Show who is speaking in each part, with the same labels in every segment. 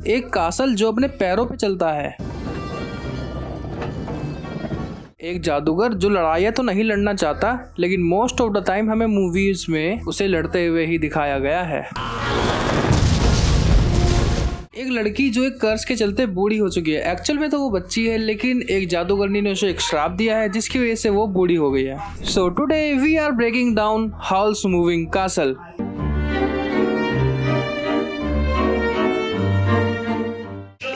Speaker 1: एक कासल जो अपने पैरों पे चलता है, एक जादूगर जो लड़ाइयाँ तो नहीं लड़ना चाहता लेकिन मोस्ट ऑफ द टाइम हमें मूवीज में उसे लड़ते हुए ही दिखाया गया है, एक लड़की जो एक कर्ज के चलते बूढ़ी हो चुकी है। एक्चुअल में तो वो बच्ची है लेकिन एक जादूगरनी ने उसे एक श्राप दिया है जिसकी वजह से वो बूढ़ी हो गई है। So today we are breaking down house moving castle.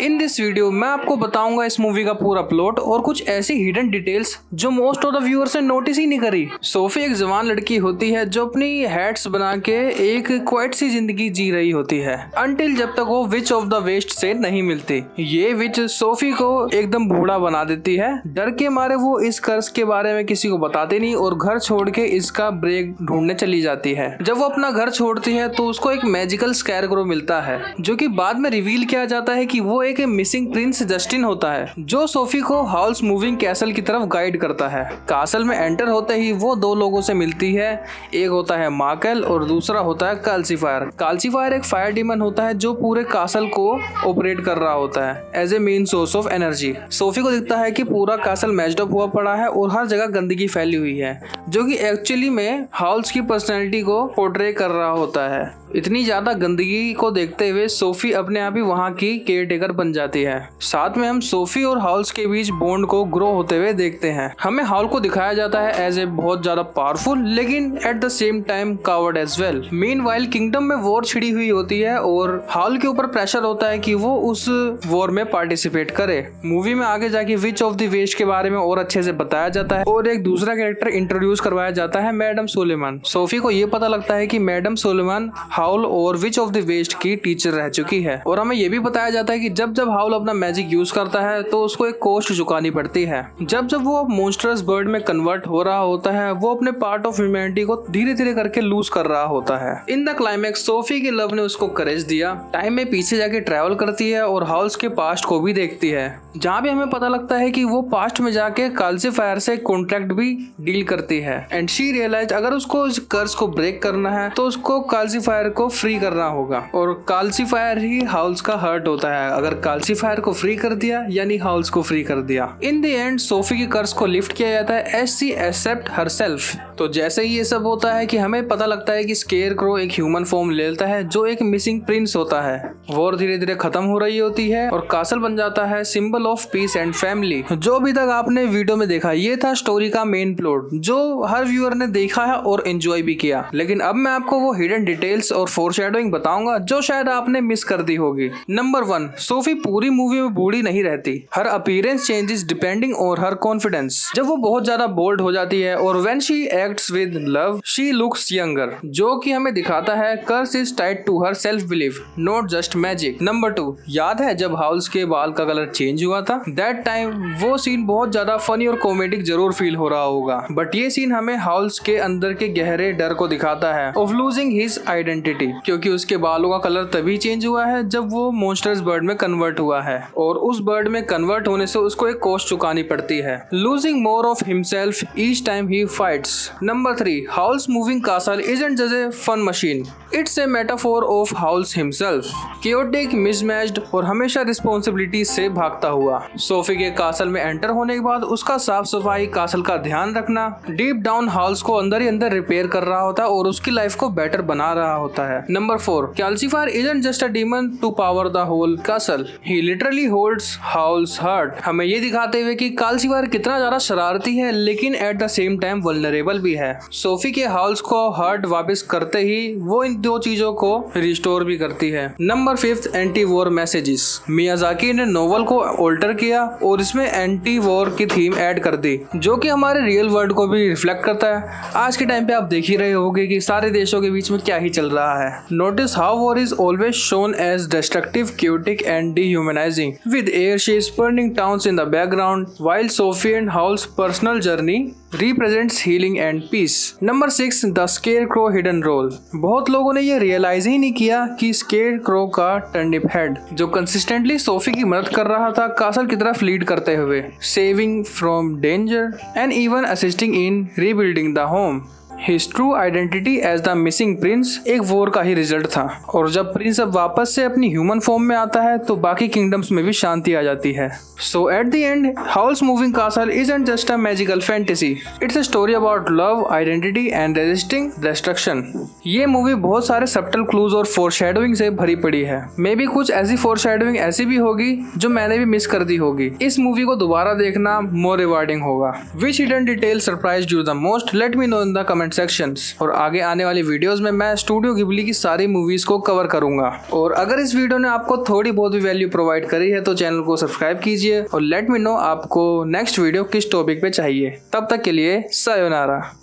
Speaker 1: In this video मैं आपको बताऊंगा इस मूवी का पूरा प्लॉट और कुछ ऐसी हिडन डिटेल्स जो मोस्ट ऑफ द व्यूअर्स ने नोटिस ही नहीं करी। सोफी एक जवान लड़की होती है जो अपनी हैट्स बना के एक क्वाइट सी जिंदगी जी रही होती है अनटिल जब तक वो विच ऑफ द वेस्ट से नहीं मिलती। ये विच सोफी को एकदम बूढ़ा बना देती है। डर के मारे वो इस कर्ज के बारे में किसी को बताती नहीं और घर छोड़ के इसका ब्रेक ढूंढने चली जाती है। जब वो अपना घर छोड़ती है तो उसको एक मैजिकल स्कैरक्रो मिलता है जो कि बाद में रिवील किया जाता है कि वो एक मिसिंग प्रिंस जस्टिन होता है जो सोफी को हाउस मूविंग कैसल की तरफ गाइड करता है। कासल में एंटर होते ही वो दो लोगों से मिलती है, एक होता है मार्केल और दूसरा होता है काल्सीफायर। काल्सीफायर एक फायर डीमन होता है जो पूरे कासल को ऑपरेट कर रहा होता है as a main source of energy. Sophie को दिखता है कि पूरा कासल मैच्ड अप हुआ पड़ा है और हर जगह गंदगी फैली हुई है जो कि एक्चुअली में हाउस की पर्सनैलिटी को पोर्ट्रे कर रहा होता है। इतनी ज्यादा गंदगी को देखते हुए सोफी अपने आप ही वहाँ की केयरटेकर बन जाती है। साथ में हम सोफी और हाउस के बीच बॉन्ड को ग्रो होते हुए देखते हैं। हमें हाउल को दिखाया जाता है एज ए बहुत ज्यादा पावरफुल लेकिन at the same time coward as well. Meanwhile kingdom में वॉर छिड़ी हुई होती है और हाउल के ऊपर प्रेशर होता है कि वो उस वॉर में पार्टिसिपेट करे। मूवी में आगे जाके विच ऑफ द वेस्ट के बारे में और अच्छे से बताया जाता है और एक दूसरा कैरेक्टर इंट्रोड्यूस करवाया जाता है, मैडम सोलेमान। सोफी को ये पता लगता है कि मैडम सोलेमान हाउल और विच ऑफ द वेस्ट की टीचर रह चुकी है और हमें यह भी बताया जाता है कि जब जब हाउल अपना मैजिक यूज करता है तो उसको एक कॉस्ट चुकानी पड़ती है। जब जब वो मॉन्स्टरस बर्ड में कन्वर्ट हो रहा होता है वो अपने पार्ट ऑफ ह्यूमैनिटी को धीरे धीरे करके लूज कर रहा होता है। इन द क्लाइमैक्स सोफी के लव ने उसको करेज दिया, टाइम में पीछे जाके ट्रैवल करती है और हाउस के पास्ट को भी देखती है जहाँ भी हमें पता लगता है कि वो पास्ट में जाके काल्सीफायर से कॉन्ट्रैक्ट भी डील करती है एंड शी रियलाइज अगर उसको इस कर्ज को ब्रेक करना है तो उसको काल्सीफायर को फ्री करना होगा और काल्सीफायर ही हाउल्स का हर्ट होता है। अगर काल्सीफायर को फ्री कर दिया यानी हाउल्स को फ्री कर दिया। इन द एंड सोफी के कर्ज को लिफ्ट किया जाता है एज शी एक्सेप्ट हरसेल्फ। तो जैसे ही ये सब होता है कि हमें पता लगता है कि स्केयरक्रो एक ह्यूमन फॉर्म ले लेता है जो एक मिसिंग प्रिंस होता है। वॉर धीरे धीरे खत्म हो रही होती है और कासल बन जाता है symbol of peace and family. जो अभी तक आपने वीडियो में देखा ये था स्टोरी का मेन प्लॉट जो हर व्यूअर ने देखा है और एंजॉय भी किया। लेकिन अब मैं आपको वो हिडन डिटेल्स और फोरशैडोइंग बताऊंगा जो शायद आपने मिस कर दी होगी। नंबर 1, सोफी पूरी मूवी में बूढ़ी नहीं रहती। हर appearance changes depending on her confidence. जब वो बहुत ज्यादा बोल्ड हो जाती है और when she acts with love she looks younger जो कि हमें दिखाता है curse is tied to her self belief not just magic. Number 2, याद है जब हाउस के बाल का कलर चेंज हुआ था? दैट टाइम वो सीन बहुत ज्यादा फनी और कॉमेडिक जरूर फील हो रहा होगा बट ये सीन हमें हाउस के अंदर के गहरे डर को दिखाता है ऑफ लूजिंग हिज आइडेंटिटी क्योंकि उसके बालों का कलर तभी चेंज हुआ है जब वो मॉन्स्टर्स बर्ड में कन्वर्ट हुआ है और उस बर्ड में कन्वर्ट होने से उसको एक कॉस्ट चुकानी पड़ती है, losing more of himself each time he fights. Number 3, house moving castle isn't just a fun machine, it's a metaphor of house himself, chaotic, mismatched और हमेशा रिस्पॉन्सिबिलिटी से भागता हुआ। सोफी के कासल में एंटर होने के बाद उसका साफ सफाई, कासल का ध्यान रखना, डीप डाउन हाउस को अंदर ही अंदर रिपेयर कर रहा होता है और उसकी लाइफ को बेटर बना रहा होता है। Number 4, काल्सीफायर isn't just a demon to power the whole castle. He literally holds Howl's heart. हमें ये दिखाते हुए कि काल्सीफायर कितना ज्यादा शरारती है लेकिन at the same time vulnerable भी है। सोफी के हाउल्स को हर्ट वापस करते ही वो इन दो चीजों को रिस्टोर भी करती है। Number 5, anti war messages. Miyazaki ने नोवेल को ऑल्टर किया और इसमें एंटी वॉर की थीम ऐड कर दी जो कि हमारे रियल वर्ल्ड को भी रिफ्लेक्ट करता है। आज के टाइम पे आप देख ही रहे होंगे कि सारे देशों के बीच में क्या ही चल रहा है। Notice how war is always shown as destructive, chaotic and dehumanizing, with airships burning towns in the background, while Sophie and Howl's personal journey represents healing and peace. Number 6, the Scarecrow hidden role. बहुत लोगों ने ये realise ही नहीं किया कि Scarecrow का turnip head जो consistently Sophie की मदद कर रहा था कासल की तरफ लीड करते हुए, saving from danger and even assisting in rebuilding the home. His true identity as the missing prince एक वॉर का ही रिजल्ट था, और जब प्रिंस अब वापस से अपनी ह्यूमन फॉर्म में आता है तो बाकी किंगडम्स में भी शांति आ जाती है। So at the end, Howl's Moving Castle isn't just a magical fantasy. It's a story about love, identity and resisting destruction. ये मूवी बहुत सारे सब्टल क्लूज और फोरशैडोइंग से भरी पड़ी है। मे बी कुछ ऐसी फोरशैडोइंग ऐसी भी होगी जो मैंने भी मिस कर दी होगी। इस मूवी को दोबारा देखना मोर रिवार्डिंग होगा। Which hidden detail surprised you the most? Let me know in the comment sections. और आगे आने वाली वीडियोस में मैं स्टूडियो गिबली की सारी मूवीज को कवर करूंगा। और अगर इस वीडियो ने आपको थोड़ी बहुत भी वैल्यू प्रोवाइड करी है तो चैनल को सब्सक्राइब कीजिए और लेट मी नो आपको नेक्स्ट वीडियो किस टॉपिक पे चाहिए। तब तक के लिए सायोनारा।